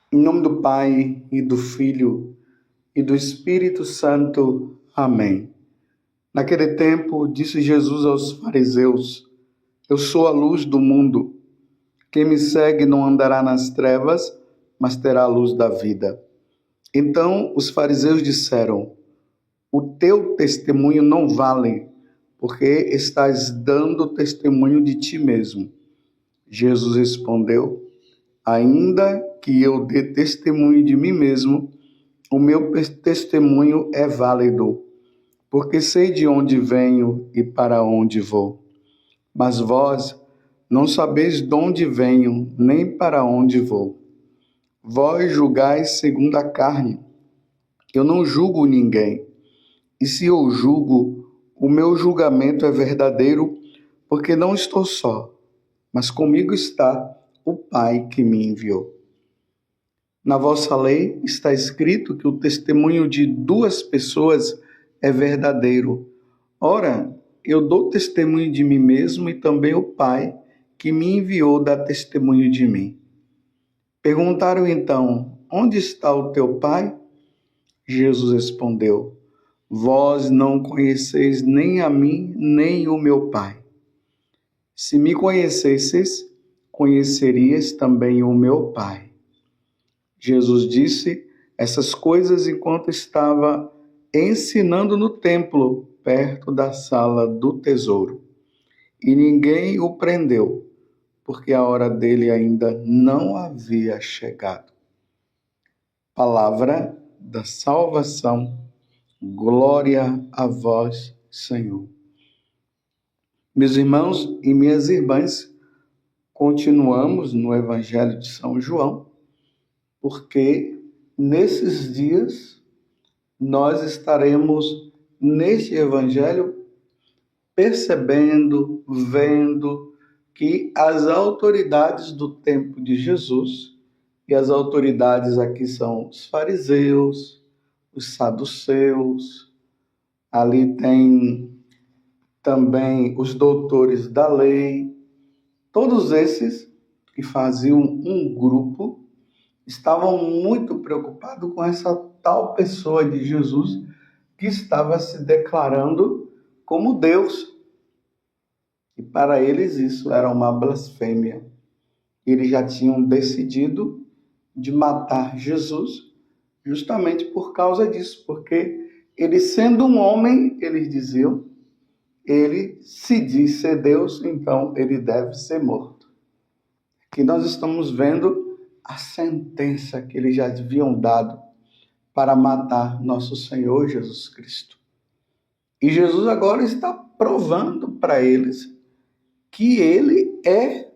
Em nome do Pai, e do Filho, e do Espírito Santo. Amém. Naquele tempo, disse Jesus aos fariseus: Eu sou a luz do mundo. Quem me segue não andará nas trevas, mas terá a luz da vida. Então os fariseus disseram: O teu testemunho não vale, porque estás dando testemunho de ti mesmo. Jesus respondeu: Ainda que eu dê testemunho de mim mesmo, o meu testemunho é válido, porque sei de onde venho e para onde vou. Mas vós não sabeis de onde venho, nem para onde vou. Vós julgais segundo a carne. Eu não julgo ninguém. E se eu julgo, o meu julgamento é verdadeiro, porque não estou só, mas comigo está o Pai que me enviou. Na vossa lei está escrito que o testemunho de duas pessoas é verdadeiro. Ora, eu dou testemunho de mim mesmo e também o Pai que me enviou dá testemunho de mim. Perguntaram então: Onde está o teu Pai? Jesus respondeu: Vós não conheceis nem a mim, nem o meu Pai. Se me conhecesseis, conhecerias também o meu Pai. Jesus disse essas coisas enquanto estava ensinando no templo, perto da sala do tesouro. E ninguém o prendeu, porque a hora dele ainda não havia chegado. Palavra da salvação. Glória a vós, Senhor. Meus irmãos e minhas irmãs, continuamos no Evangelho de São João, porque nesses dias nós estaremos neste Evangelho percebendo, vendo que as autoridades do tempo de Jesus, e as autoridades aqui são os fariseus, os saduceus, ali tem também os doutores da lei, todos esses que faziam um grupo, estavam muito preocupados com essa tal pessoa de Jesus que estava se declarando como Deus. E para eles isso era uma blasfêmia. Eles já tinham decidido de matar Jesus justamente por causa disso, porque ele sendo um homem, eles diziam, ele se diz ser Deus, então ele deve ser morto. Aqui nós estamos vendo a sentença que eles já haviam dado para matar nosso Senhor Jesus Cristo. E Jesus agora está provando para eles que ele é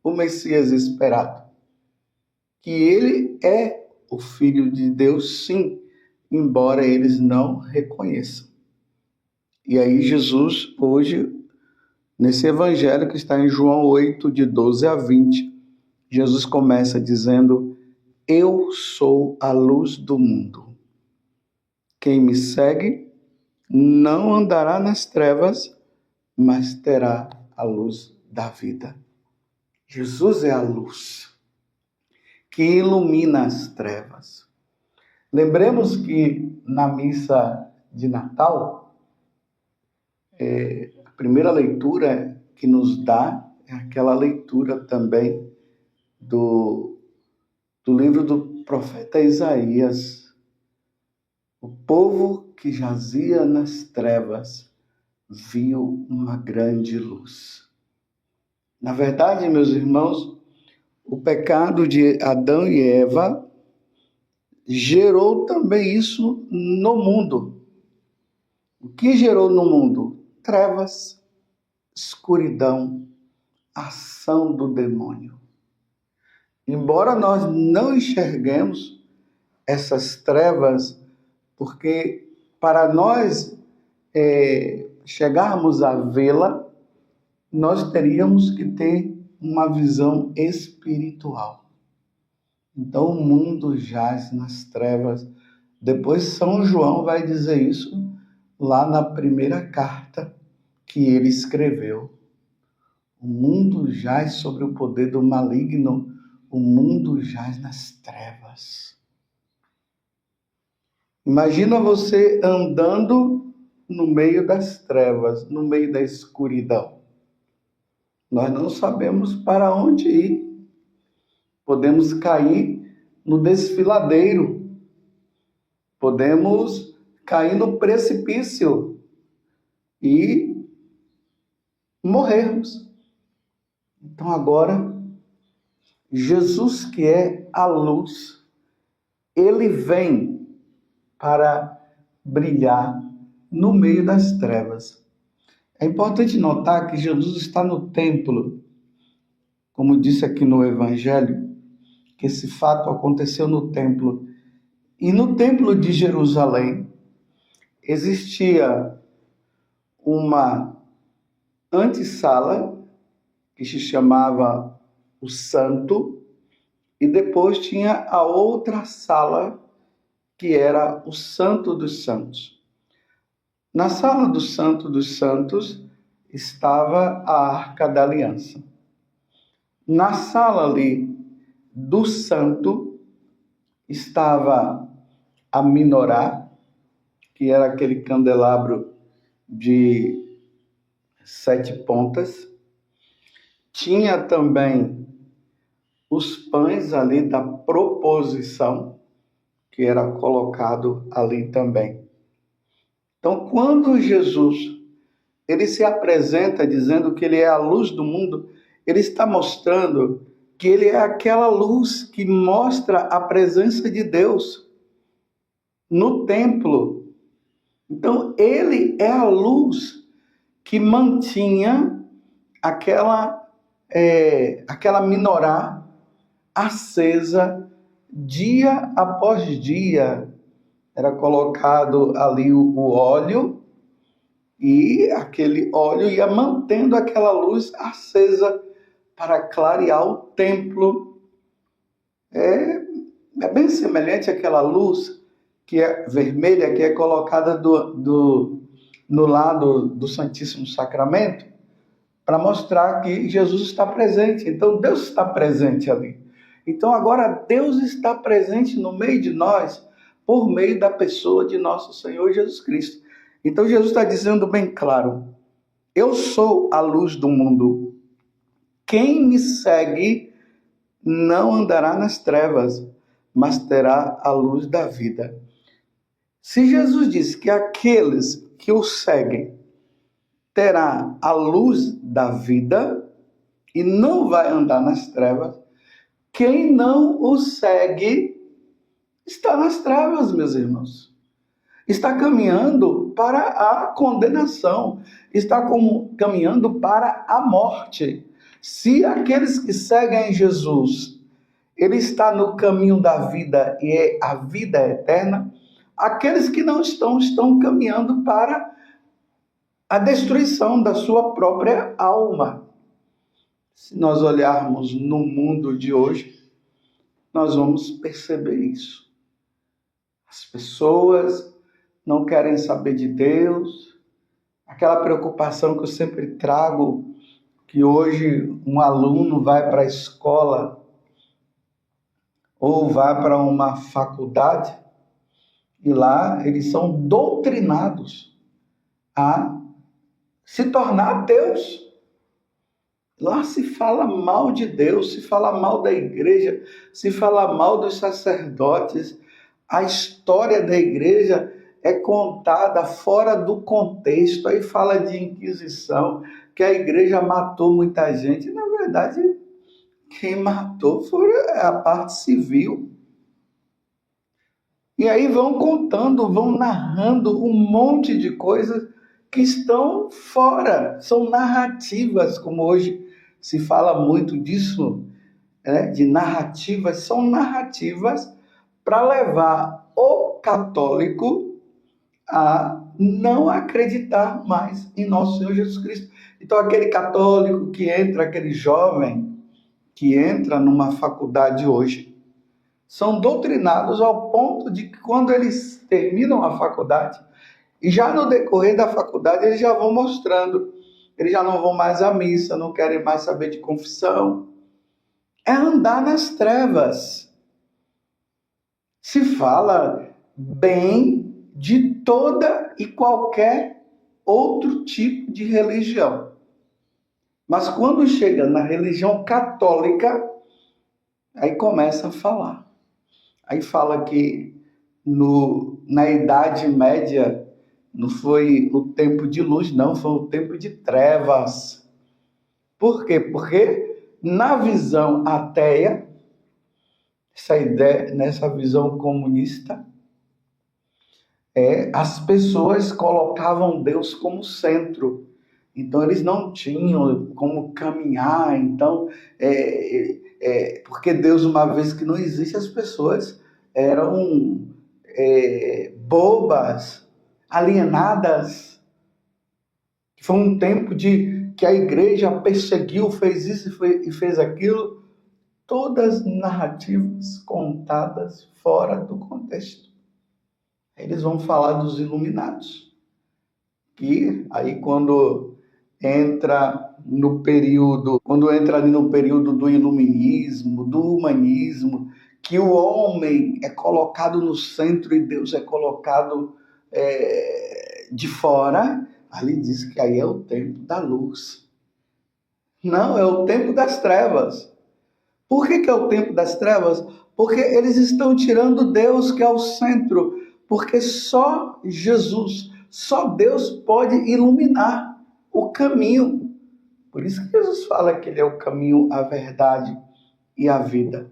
o Messias esperado, que ele é o Filho de Deus, sim, embora eles não reconheçam. E aí Jesus, hoje, nesse evangelho que está em João 8, de 12 a 20, Jesus começa dizendo: Eu sou a luz do mundo. Quem me segue não andará nas trevas, mas terá a luz da vida. Jesus é a luz que ilumina as trevas. Lembremos que na missa de Natal, a primeira leitura que nos dá é aquela leitura também do livro do profeta Isaías. O povo que jazia nas trevas viu uma grande luz. Na verdade, meus irmãos, o pecado de Adão e Eva gerou também isso no mundo. O que gerou no mundo? Trevas, escuridão, ação do demônio. Embora nós não enxerguemos essas trevas, porque para nós chegarmos a vê-la, nós teríamos que ter uma visão espiritual. Então o mundo jaz nas trevas. Depois São João vai dizer isso lá na primeira carta que ele escreveu. O mundo jaz sobre o poder do maligno. o mundo jaz nas trevas. Imagina você andando no meio das trevas, no meio da escuridão. Nós não sabemos para onde ir. Podemos cair no desfiladeiro. Podemos cair no precipício e morrermos. Então agora, Jesus, que é a luz, ele vem para brilhar no meio das trevas. É importante notar que Jesus está no templo, como disse aqui no Evangelho, que esse fato aconteceu no templo. E no templo de Jerusalém existia uma antessala que se chamava o Santo, e depois tinha a outra sala que era o Santo dos Santos. Na sala do Santo dos Santos estava a Arca da Aliança. Na sala ali do Santo estava a Menorá, que era aquele candelabro de 7 pontas. Tinha também os pães ali da proposição, que era colocado ali também. Então, quando Jesus ele se apresenta dizendo que ele é a luz do mundo, ele está mostrando que ele é aquela luz que mostra a presença de Deus no templo. Então, ele é a luz que mantinha aquela menorá acesa dia após dia. Era colocado ali o óleo, e aquele óleo ia mantendo aquela luz acesa para clarear o templo. É bem semelhante àquela luz que é vermelha, que é colocada no lado do Santíssimo Sacramento, para mostrar que Jesus está presente. Então, Deus está presente ali. Então, agora, Deus está presente no meio de nós, por meio da pessoa de nosso Senhor Jesus Cristo. Então, Jesus está dizendo bem claro: eu sou a luz do mundo. Quem me segue não andará nas trevas, mas terá a luz da vida. Se Jesus disse que aqueles que o seguem terá a luz da vida e não vai andar nas trevas, quem não o segue está nas trevas, meus irmãos. Está caminhando para a condenação, está caminhando para a morte. Se aqueles que seguem Jesus, ele está no caminho da vida e é a vida eterna, aqueles que não estão caminhando para a destruição da sua própria alma. Se nós olharmos no mundo de hoje, nós vamos perceber isso. As pessoas não querem saber de Deus. Aquela preocupação que eu sempre trago, que hoje um aluno vai para a escola ou vai para uma faculdade e lá eles são doutrinados a se tornar ateus. Lá se fala mal de Deus, se fala mal da igreja, se fala mal dos sacerdotes. A história da igreja é contada fora do contexto. Aí fala de Inquisição, que a igreja matou muita gente. Na verdade, quem matou foi a parte civil. E aí vão contando, vão narrando um monte de coisas que estão fora. São narrativas, como hoje se fala muito disso, de narrativas. São narrativas para levar o católico a não acreditar mais em nosso Senhor Jesus Cristo. Então, aquele católico que entra, aquele jovem que entra numa faculdade hoje, são doutrinados ao ponto de que quando eles terminam a faculdade, e já no decorrer da faculdade eles já vão mostrando, eles já não vão mais à missa, não querem mais saber de confissão, é andar nas trevas. Se fala bem de toda e qualquer outro tipo de religião. Mas quando chega na religião católica, aí começa a falar. Aí fala que na Idade Média não foi o tempo de luz, não, foi o tempo de trevas. Por quê? Porque na visão ateia, essa ideia, nessa visão comunista, as pessoas colocavam Deus como centro. Então eles não tinham como caminhar. Então, porque Deus, uma vez que não existe, as pessoas eram bobas, alienadas. Foi um tempo de que a igreja perseguiu, fez isso e fez aquilo. Todas narrativas contadas fora do contexto. Eles vão falar dos iluminados, que aí quando entra ali no período do iluminismo, do humanismo, que o homem é colocado no centro e Deus é colocado de fora, ali diz que aí é o tempo da luz. Não, é o tempo das trevas. Por que é o tempo das trevas? Porque eles estão tirando Deus, que é o centro. Porque só Jesus, só Deus pode iluminar o caminho. Por isso que Jesus fala que ele é o caminho, a verdade e a vida.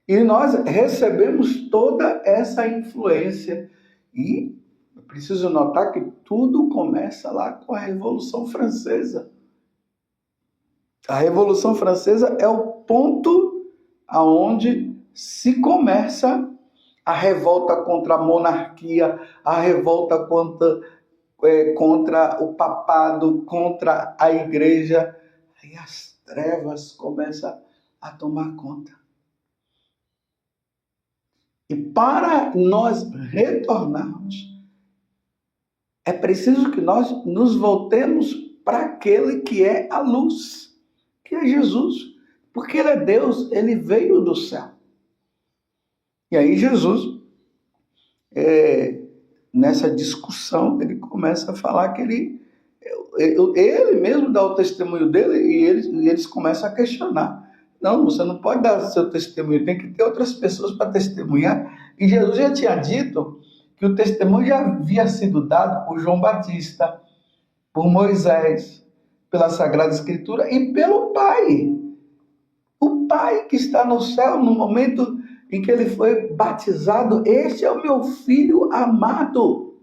E nós recebemos toda essa influência. E eu preciso notar que tudo começa lá com a Revolução Francesa. A Revolução Francesa é o ponto aonde se começa a revolta contra a monarquia, a revolta contra o papado, contra a igreja. Aí as trevas começam a tomar conta. E para nós retornarmos, é preciso que nós nos voltemos para aquele que é a luz, que é Jesus. Porque ele é Deus, ele veio do céu. E aí Jesus, nessa discussão, ele começa a falar que ele mesmo dá o testemunho dele e eles começam a questionar. Não, você não pode dar seu testemunho, tem que ter outras pessoas para testemunhar. E Jesus já tinha dito que o testemunho já havia sido dado por João Batista, por Moisés, pela Sagrada Escritura e pelo Pai. O Pai que está no céu no momento em que ele foi batizado, este é o meu filho amado.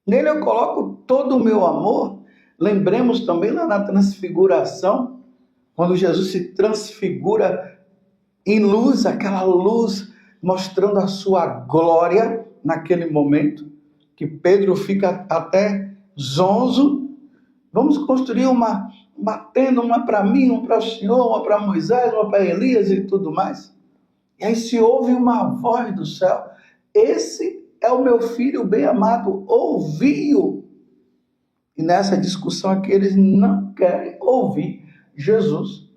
Nele eu coloco todo o meu amor. Lembremos também lá na transfiguração, quando Jesus se transfigura em luz, aquela luz mostrando a sua glória naquele momento, que Pedro fica até zonzo. Vamos construir uma tenda, uma para mim, uma para o Senhor, uma para Moisés, uma para Elias e tudo mais. E aí se ouve uma voz do céu: esse é o meu filho bem amado, ouvi-o. E nessa discussão aqui eles não querem ouvir Jesus.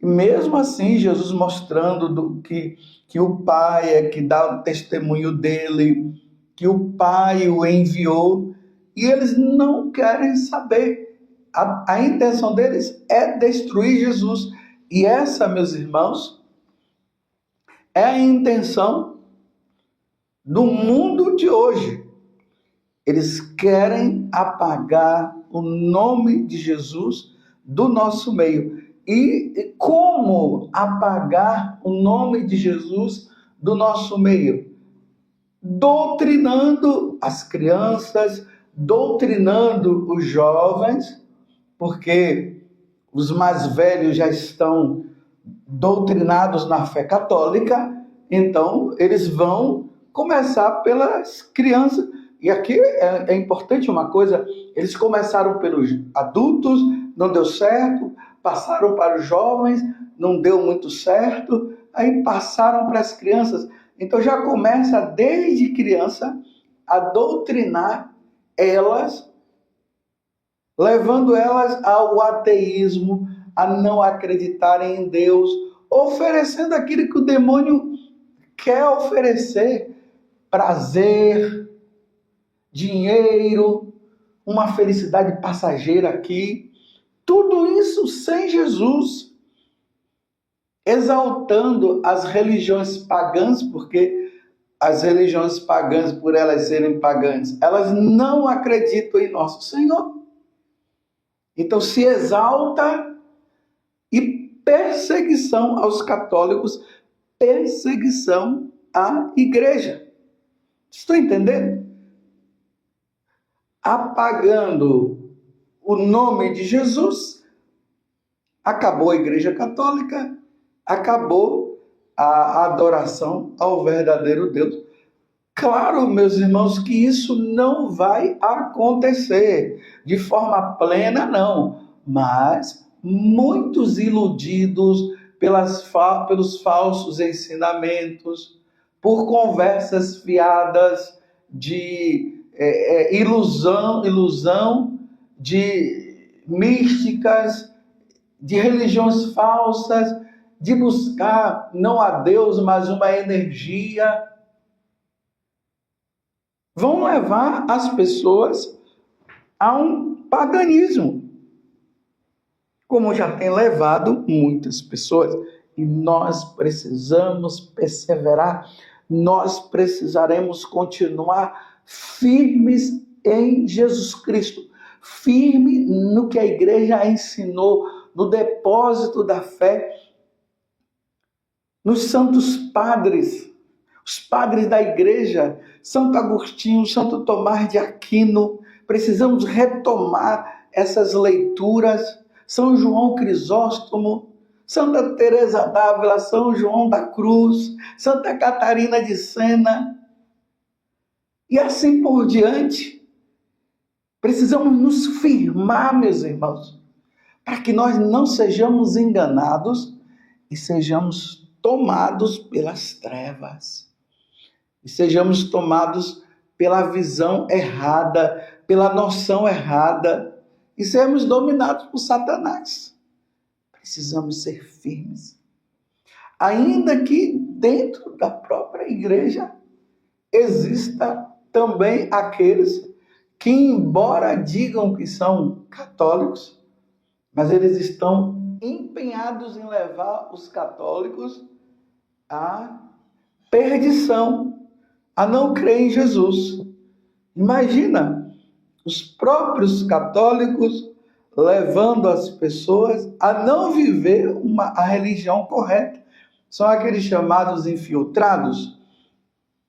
E mesmo assim, Jesus mostrando que o Pai é que dá o testemunho dele, que o Pai o enviou, e eles não querem saber. A intenção deles é destruir Jesus. E essa, meus irmãos, é a intenção do mundo de hoje. Eles querem apagar o nome de Jesus do nosso meio. E como apagar o nome de Jesus do nosso meio? Doutrinando as crianças, doutrinando os jovens, porque os mais velhos já estão doutrinados na fé católica, então eles vão começar pelas crianças. E aqui é importante uma coisa: eles começaram pelos adultos, não deu certo, passaram para os jovens, não deu muito certo, aí passaram para as crianças. Então já começa desde criança a doutrinar elas, levando elas ao ateísmo, a não acreditarem em Deus, oferecendo aquilo que o demônio quer oferecer: prazer, dinheiro, uma felicidade passageira aqui. Tudo isso sem Jesus, exaltando as religiões pagãs, porque as religiões pagãs, por elas serem pagãs, elas não acreditam em nosso Senhor. Então se exalta, e perseguição aos católicos, perseguição à igreja. Estão entendendo? Apagando o nome de Jesus, acabou a Igreja Católica, acabou a adoração ao verdadeiro Deus. Claro, meus irmãos, que isso não vai acontecer de forma plena, não. Mas muitos iludidos pelos falsos ensinamentos, por conversas fiadas de ilusão de místicas, de religiões falsas, de buscar não a Deus, mas uma energia, vão levar as pessoas a um paganismo, como já tem levado muitas pessoas. E nós precisamos perseverar, nós precisaremos continuar firmes em Jesus Cristo, firme no que a igreja ensinou, no depósito da fé, nos santos padres, os padres da igreja, Santo Agostinho, Santo Tomás de Aquino. Precisamos retomar essas leituras, São João Crisóstomo, Santa Teresa d'Ávila, São João da Cruz, Santa Catarina de Sena, e assim por diante. Precisamos nos firmar, meus irmãos, para que nós não sejamos enganados e sejamos tomados pelas trevas, e sejamos tomados pela visão errada, pela noção errada, e sermos dominados por Satanás. Precisamos ser firmes. Ainda que dentro da própria igreja exista também aqueles que, embora digam que são católicos, mas eles estão empenhados em levar os católicos à perdição, a não crer em Jesus. Imagina os próprios católicos levando as pessoas a não viver a religião correta. São aqueles chamados infiltrados,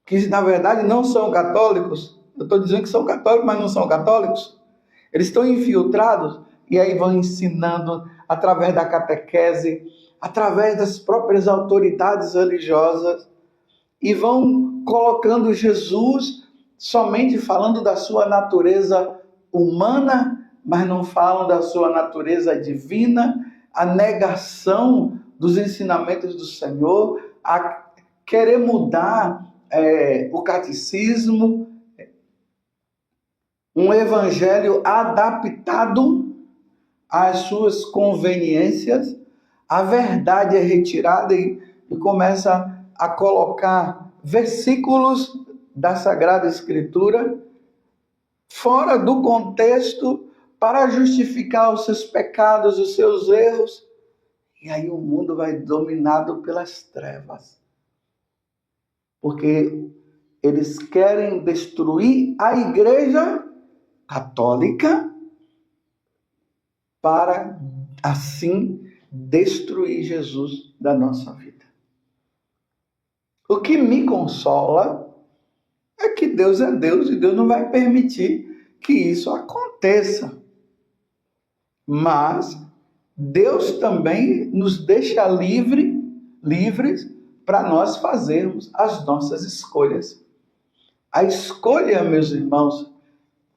que na verdade não são católicos. Eu estou dizendo que são católicos, mas não são católicos. Eles estão infiltrados e aí vão ensinando através da catequese, através das próprias autoridades religiosas, e vão colocando Jesus somente falando da sua natureza humana, mas não falam da sua natureza divina, a negação dos ensinamentos do Senhor, a querer mudar o catecismo, um evangelho adaptado às suas conveniências. A verdade é retirada e começa a colocar versículos da Sagrada Escritura fora do contexto para justificar os seus pecados, os seus erros. E aí o mundo vai dominado pelas trevas, porque eles querem destruir a Igreja Católica para assim destruir Jesus da nossa vida. O que me consola é que Deus é Deus e Deus não vai permitir que isso aconteça. Mas Deus também nos deixa livres para nós fazermos as nossas escolhas. A escolha, meus irmãos,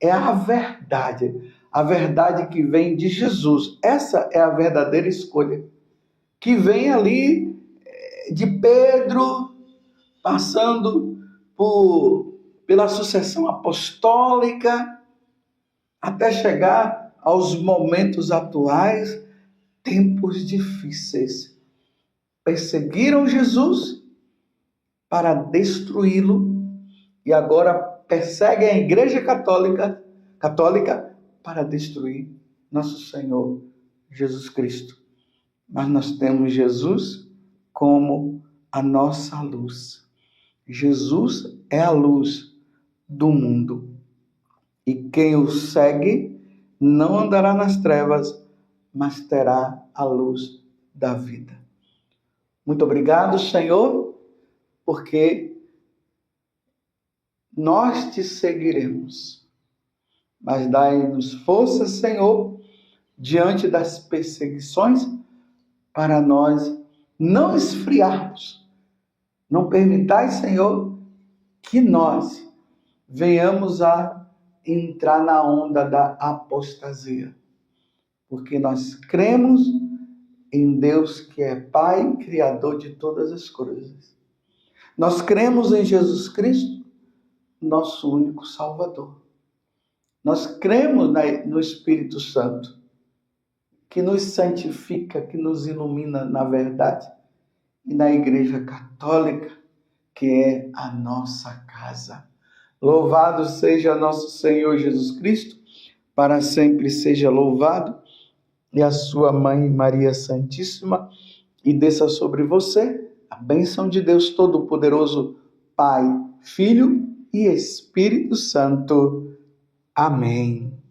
é a verdade que vem de Jesus. Essa é a verdadeira escolha, que vem ali de Pedro, passando pela sucessão apostólica, até chegar aos momentos atuais, tempos difíceis. Perseguiram Jesus para destruí-lo e agora perseguem a Igreja Católica para destruir nosso Senhor Jesus Cristo. Mas nós temos Jesus como a nossa luz. Jesus é a luz do mundo. E quem o segue não andará nas trevas, mas terá a luz da vida. Muito obrigado, Senhor, porque nós te seguiremos. Mas dai-nos força, Senhor, diante das perseguições, para nós não esfriarmos. Não permitais, Senhor, que nós venhamos a entrar na onda da apostasia. Porque nós cremos em Deus que é Pai e Criador de todas as coisas. Nós cremos em Jesus Cristo, nosso único Salvador. Nós cremos no Espírito Santo, que nos santifica, que nos ilumina na verdade, e na Igreja Católica, que é a nossa casa. Louvado seja nosso Senhor Jesus Cristo, para sempre seja louvado, e a sua mãe Maria Santíssima, e desça sobre você a bênção de Deus Todo-Poderoso, Pai, Filho e Espírito Santo. Amém.